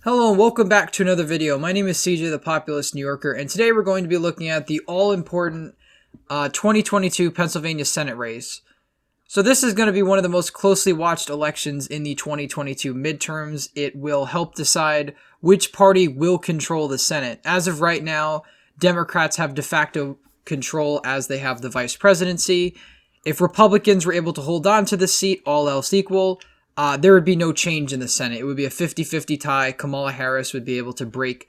Hello and welcome back to another video. My name is CJ, the Populist New Yorker, and today we're going to be looking at the all-important 2022 Pennsylvania Senate race. So this is going to be one of the most closely watched elections in the 2022 midterms. It will help decide which party will control the Senate. As of right now, Democrats have de facto control as they have the vice presidency. If Republicans were able to hold on to the seat, all else equal, there would be no change in the Senate. It would be a 50-50 tie. Kamala Harris would be able to break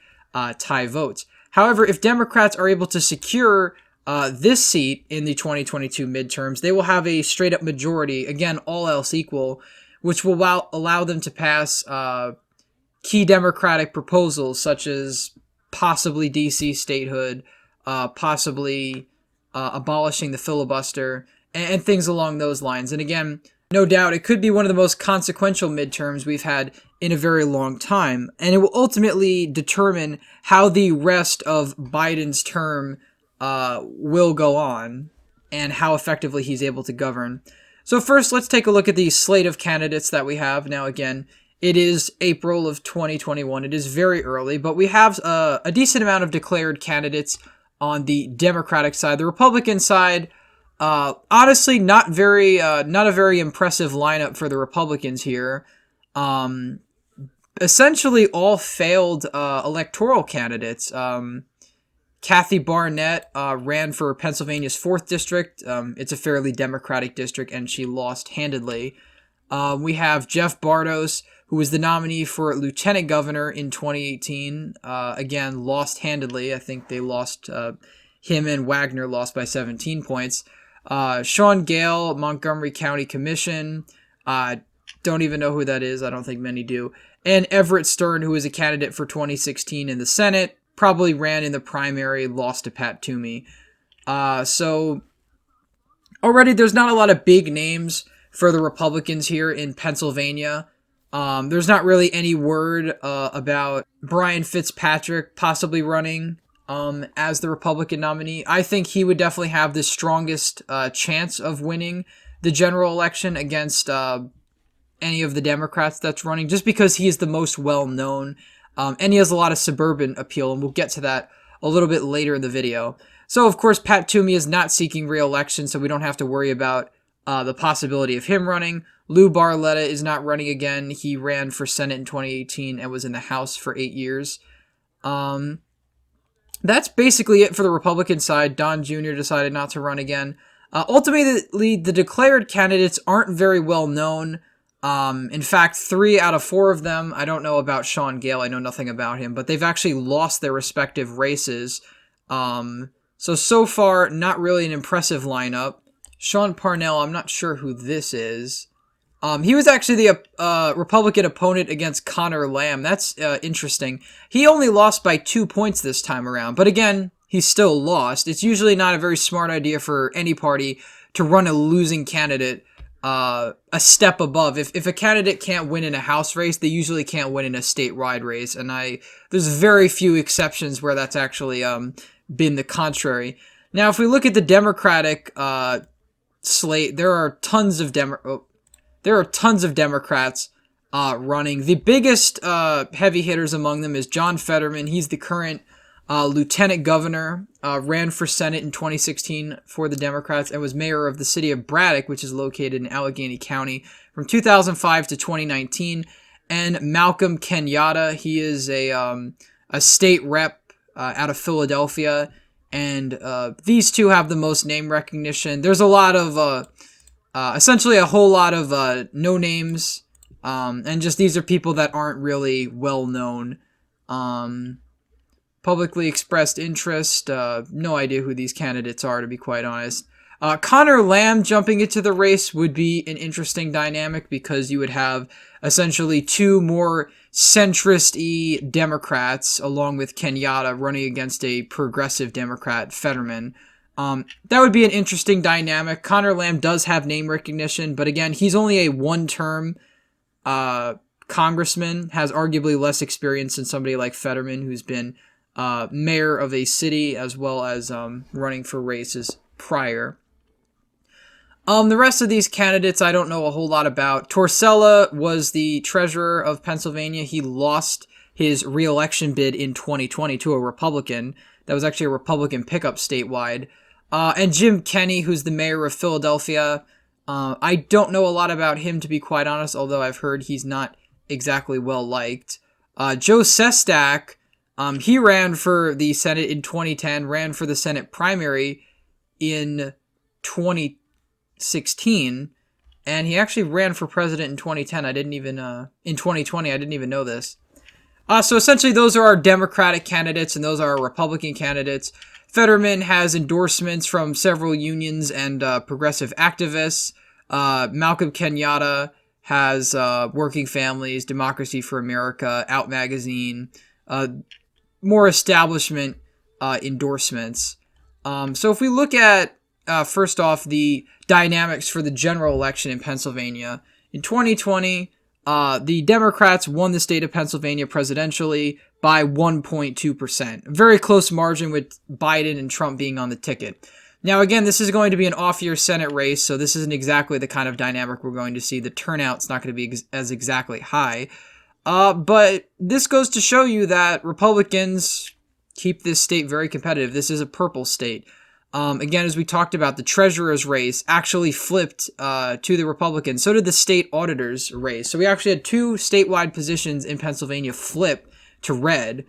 tie votes. However, if Democrats are able to secure this seat in the 2022 midterms, they will have a straight-up majority, again, all else equal, which will allow them to pass key Democratic proposals such as possibly D.C. statehood, possibly abolishing the filibuster, and things along those lines. And again, no doubt, it could be one of the most consequential midterms we've had in a very long time, and it will ultimately determine how the rest of Biden's term will go on and how effectively he's able to govern. So first, let's take a look at the slate of candidates that we have. Now, again, it is April of 2021. It is very early, but we have a decent amount of declared candidates on the Democratic side. The Republican side, honestly, not a very impressive lineup for the Republicans here. Essentially all failed electoral candidates. Kathy Barnett ran for Pennsylvania's 4th district. It's a fairly Democratic district, and she lost handedly. We have Jeff Bartos, who was the nominee for lieutenant governor in 2018. Again, lost handedly. I think they lost, him and Wagner lost by 17 points. Sean Gale, Montgomery County Commission. Don't even know who that is. I don't think many do. And Everett Stern, who was a candidate for 2016 in the Senate, probably ran in the primary, lost to Pat Toomey. So already there's not a lot of big names for the Republicans here in Pennsylvania. There's not really any word about Brian Fitzpatrick possibly running as the Republican nominee. I think he would definitely have the strongest chance of winning the general election against any of the Democrats that's running, just because he is the most well-known, and he has a lot of suburban appeal, and we'll get to that a little bit later in the video. So, of course, Pat Toomey is not seeking re-election, so we don't have to worry about the possibility of him running. Lou Barletta is not running again. He ran for Senate in 2018 and was in the House for 8 years. That's basically it for the Republican side. Don Jr. decided not to run again. Ultimately, the declared candidates aren't very well known. In fact, 3 out of 4 of them, I don't know about Sean Gale, I know nothing about him, but they've actually lost their respective races. So far, not really an impressive lineup. Sean Parnell, I'm not sure who this is. He was actually the Republican opponent against Connor Lamb. That's interesting. He only lost by 2 points this time around, but again, he still lost. It's usually not a very smart idea for any party to run a losing candidate a step above. If a candidate can't win in a House race, they usually can't win in a statewide race, and there's very few exceptions where that's actually been the contrary. Now, if we look at the Democratic slate, there are tons of Democrats running. The biggest heavy hitters among them is John Fetterman. He's the current lieutenant governor, ran for Senate in 2016 for the Democrats, and was mayor of the city of Braddock, which is located in Allegheny County, from 2005 to 2019. And Malcolm Kenyatta, he is a state rep out of Philadelphia, and these two have the most name recognition. There's a lot of essentially a whole lot of no names, and just these are people that aren't really well known. Publicly expressed interest, no idea who these candidates are, to be quite honest. Connor Lamb jumping into the race would be an interesting dynamic, because you would have essentially 2 more centrist-y Democrats along with Kenyatta running against a progressive Democrat, Fetterman. That would be an interesting dynamic. Connor Lamb does have name recognition, but again, he's only a one-term congressman, has arguably less experience than somebody like Fetterman, who's been mayor of a city as well as running for races prior. The rest of these candidates I don't know a whole lot about. Torsella was the treasurer of Pennsylvania. He lost his re-election bid in 2020 to a Republican. That was actually a Republican pickup statewide. And Jim Kenney, who's the mayor of Philadelphia. I don't know a lot about him, to be quite honest, although I've heard he's not exactly well liked. Joe Sestak, he ran for the Senate in 2010, ran for the Senate primary in 2016, and he actually ran for president in 2010. In 2020, I didn't even know this. So essentially those are our Democratic candidates and those are our Republican candidates. Fetterman has endorsements from several unions and progressive activists. Malcolm Kenyatta has Working Families, Democracy for America, Out Magazine, more establishment endorsements. So if we look at, first off, the dynamics for the general election in Pennsylvania, in 2020, the Democrats won the state of Pennsylvania presidentially by 1.2%. A very close margin with Biden and Trump being on the ticket. Now, again, this is going to be an off-year Senate race, so this isn't exactly the kind of dynamic we're going to see. The turnout's not going to be as exactly high. But this goes to show you that Republicans keep this state very competitive. This is a purple state. Again, as we talked about, the treasurer's race actually flipped to the Republicans. So did the state auditor's race. So we actually had two statewide positions in Pennsylvania flip to red.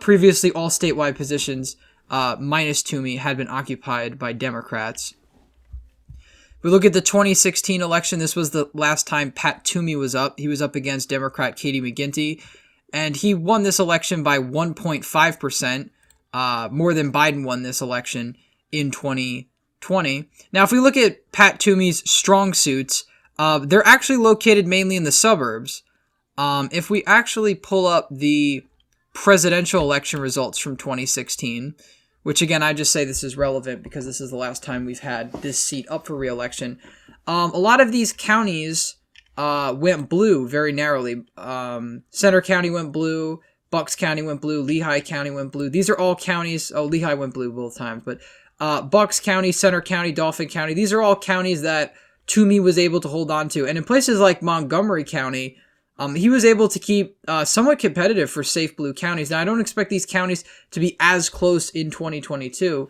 Previously, all statewide positions, minus Toomey, had been occupied by Democrats. We look at the 2016 election. This was the last time Pat Toomey was up. He was up against Democrat Katie McGinty, and he won this election by 1.5%, more than Biden won this election in 2020. Now, if we look at Pat Toomey's strong suits, they're actually located mainly in the suburbs. If we actually pull up the presidential election results from 2016, which again, I just say this is relevant because this is the last time we've had this seat up for re-election. A lot of these counties went blue very narrowly. Center County went blue, Bucks County went blue, Lehigh County went blue. These are all counties. Oh, Lehigh went blue both times, but Bucks County, Center County, Dauphin County, these are all counties that Toomey was able to hold on to. And in places like Montgomery County, he was able to keep somewhat competitive for safe blue counties. Now, I don't expect these counties to be as close in 2022.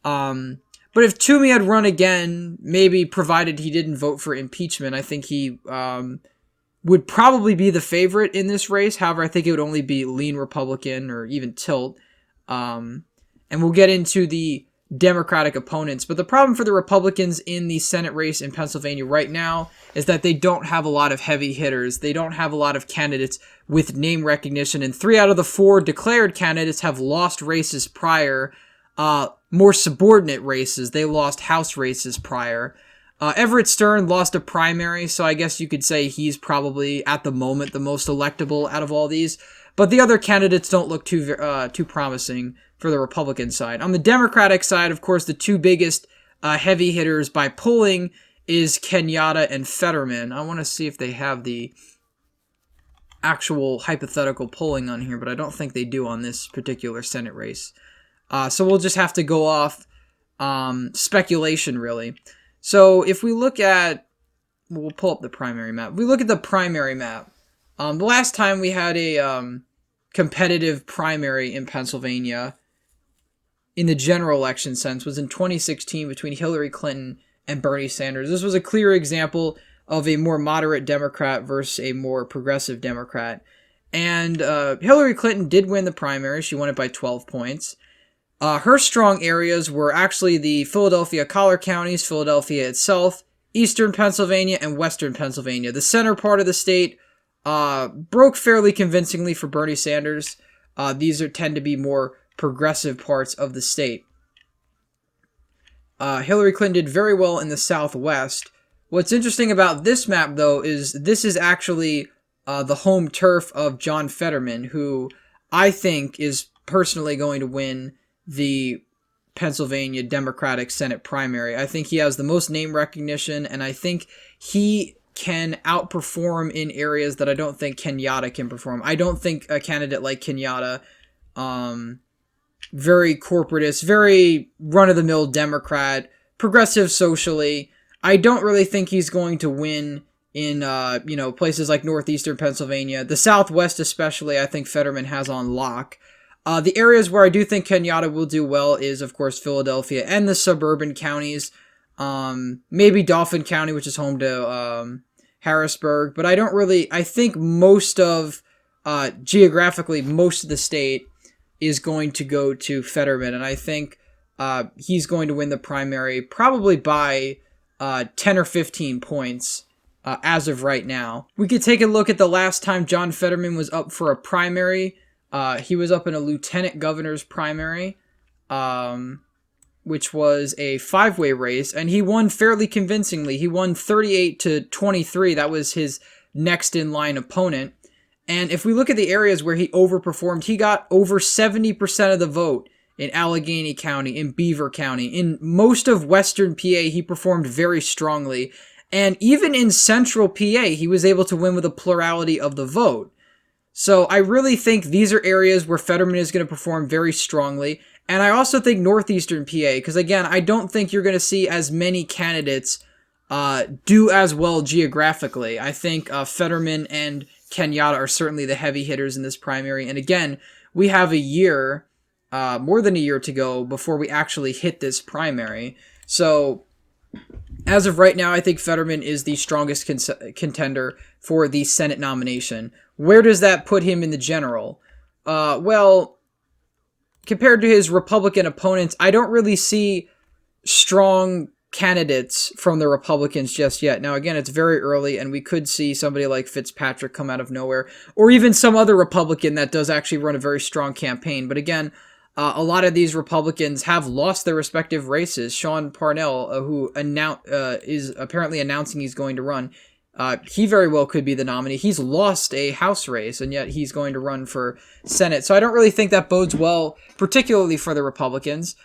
But if Toomey had run again, maybe provided he didn't vote for impeachment, I think he would probably be the favorite in this race. However, I think it would only be lean Republican or even tilt. And we'll get into the Democratic opponents. But the problem for the Republicans in the Senate race in Pennsylvania right now is that they don't have a lot of heavy hitters. They don't have a lot of candidates with name recognition. And 3 out of the 4 declared candidates have lost races prior, more subordinate races. They lost House races prior. Everett Stern lost a primary, so I guess you could say he's probably, at the moment, the most electable out of all these. But the other candidates don't look too promising for the Republican side. On the Democratic side, of course, the two biggest heavy hitters by polling is Kenyatta and Fetterman. I want to see if they have the actual hypothetical polling on here, but I don't think they do on this particular Senate race. So we'll just have to go off speculation, really. So if we look at, we'll pull up the primary map. If we look at the primary map, the last time we had a competitive primary in Pennsylvania in the general election sense was in 2016 between Hillary Clinton and Bernie Sanders. This was a clear example of a more moderate Democrat versus a more progressive Democrat. And Hillary Clinton did win the primary. She won it by 12 points. Her strong areas were actually the Philadelphia collar counties, Philadelphia itself, eastern Pennsylvania, and western Pennsylvania. The center part of the state broke fairly convincingly for Bernie Sanders. These tend to be more progressive parts of the state. Hillary Clinton did very well in the Southwest. What's interesting about this map, though, is this is actually the home turf of John Fetterman, who I think is personally going to win the Pennsylvania Democratic Senate primary. I think he has the most name recognition, and I think he can outperform in areas that I don't think Kenyatta can perform. I don't think a candidate like Kenyatta, very corporatist, very run-of-the-mill Democrat, progressive socially, I don't really think he's going to win in, places like northeastern Pennsylvania. The Southwest especially, I think Fetterman has on lock. The areas where I do think Kenyatta will do well is, of course, Philadelphia and the suburban counties. Maybe Dauphin County, which is home to Harrisburg. But I think geographically, most of the state is going to go to Fetterman. And I think he's going to win the primary probably by 10 or 15 points as of right now. We could take a look at the last time John Fetterman was up for a primary. He was up in a lieutenant governor's primary, which was a 5-way race, and he won fairly convincingly. He won 38-23. That was his next in line opponent. And if we look at the areas where he overperformed, he got over 70% of the vote in Allegheny County, in Beaver County. In most of western PA, he performed very strongly. And even in central PA, he was able to win with a plurality of the vote. So I really think these are areas where Fetterman is going to perform very strongly. And I also think northeastern PA, because again, I don't think you're going to see as many candidates do as well geographically. I think Fetterman and Kenyatta are certainly the heavy hitters in this primary. And again, we have a year, more than a year to go before we actually hit this primary. So as of right now, I think Fetterman is the strongest contender for the Senate nomination. Where does that put him in the general? Well, compared to his Republican opponents, I don't really see strong candidates from the Republicans just yet. Now, again, it's very early, and we could see somebody like Fitzpatrick come out of nowhere, or even some other Republican that does actually run a very strong campaign. But again, a lot of these Republicans have lost their respective races. Sean Parnell, who is apparently announcing he's going to run, he very well could be the nominee. He's lost a House race, and yet he's going to run for Senate. So I don't really think that bodes well, particularly for the Republicans.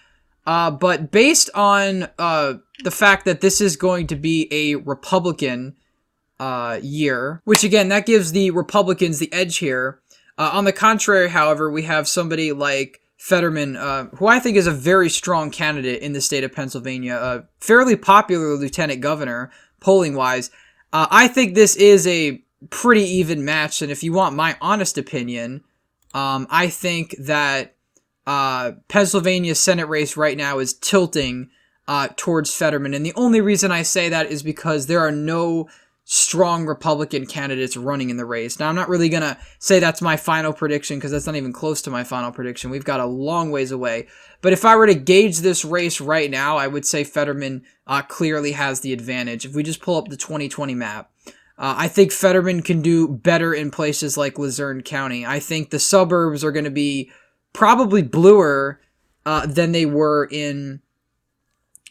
But based on the fact that this is going to be a Republican year, which again, that gives the Republicans the edge here. On the contrary, however, we have somebody like Fetterman, who I think is a very strong candidate in the state of Pennsylvania, a fairly popular lieutenant governor, polling-wise. I think this is a pretty even match, and if you want my honest opinion, I think that Pennsylvania's Senate race right now is tilting towards Fetterman, and the only reason I say that is because there are no strong Republican candidates running in the race. Now, I'm not really going to say that's my final prediction, because that's not even close to my final prediction. We've got a long ways away. But if I were to gauge this race right now, I would say Fetterman clearly has the advantage. If we just pull up the 2020 map, I think Fetterman can do better in places like Luzerne County. I think the suburbs are going to be probably bluer than they were in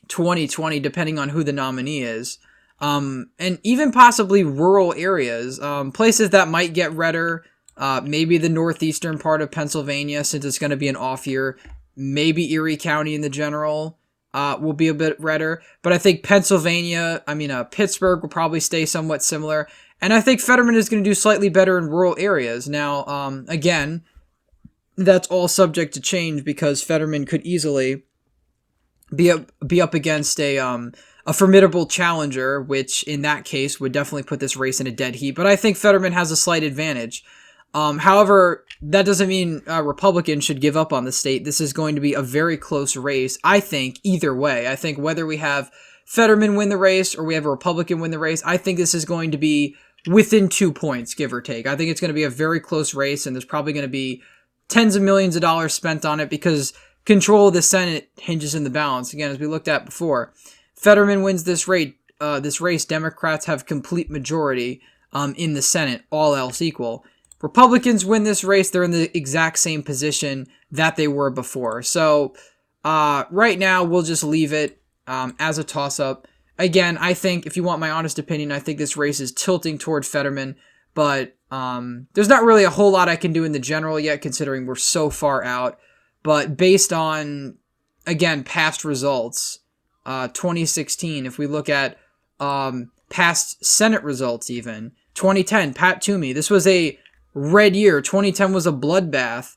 2020, depending on who the nominee is. And even possibly rural areas, places that might get redder, maybe the northeastern part of Pennsylvania, since it's going to be an off year. Maybe Erie County in the general will be a bit redder. But I think Pittsburgh will probably stay somewhat similar. And I think Fetterman is going to do slightly better in rural areas. Now, again, that's all subject to change, because Fetterman could easily be up against a formidable challenger, which in that case would definitely put this race in a dead heat. But I think Fetterman has a slight advantage. However, that doesn't mean Republicans should give up on the state. This is going to be a very close race, I think, either way. I think whether we have Fetterman win the race or we have a Republican win the race, I think this is going to be within 2 points, give or take. I think it's going to be a very close race, and there's probably going to be tens of millions of dollars spent on it, because control of the Senate hinges in the balance. Again, as we looked at before, Fetterman wins this race, Democrats have complete majority in the Senate, all else equal. Republicans win this race, they're in the exact same position that they were before. So right now, we'll just leave it as a toss-up. Again, I think, if you want my honest opinion, I think this race is tilting toward Fetterman, but there's not really a whole lot I can do in the general yet, considering we're so far out. But based on, again, past results, 2016, if we look at past Senate results even, 2010, Pat Toomey, this was a red year. 2010 was a bloodbath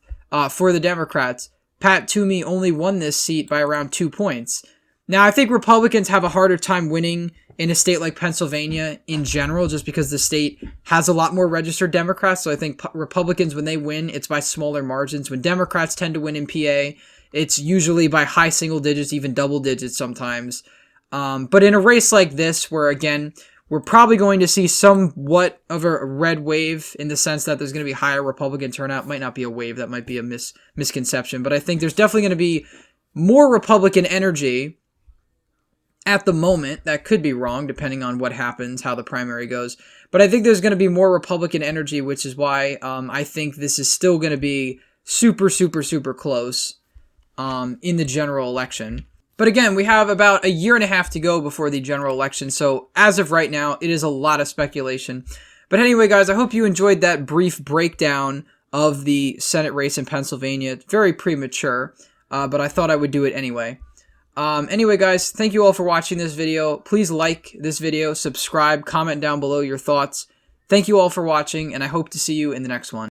for the Democrats. Pat Toomey only won this seat by around 2 points. Now, I think Republicans have a harder time winning in a state like Pennsylvania in general, just because the state has a lot more registered Democrats. So I think Republicans, when they win, it's by smaller margins. When Democrats tend to win in PA, it's usually by high single digits, even double digits sometimes. But in a race like this, where again, we're probably going to see somewhat of a red wave in the sense that there's going to be higher Republican turnout. Might not be a wave, that might be a misconception. But I think there's definitely going to be more Republican energy at the moment. That could be wrong depending on what happens, how the primary goes. But I think there's going to be more Republican energy, which is why I think this is still going to be super, super, super close in the general election. But again, we have about a year and a half to go before the general election. So as of right now, it is a lot of speculation. But anyway, guys, I hope you enjoyed that brief breakdown of the Senate race in Pennsylvania. Very premature, but I thought I would do it anyway. Anyway, guys, thank you all for watching this video. Please like this video, subscribe, comment down below your thoughts. Thank you all for watching, and I hope to see you in the next one.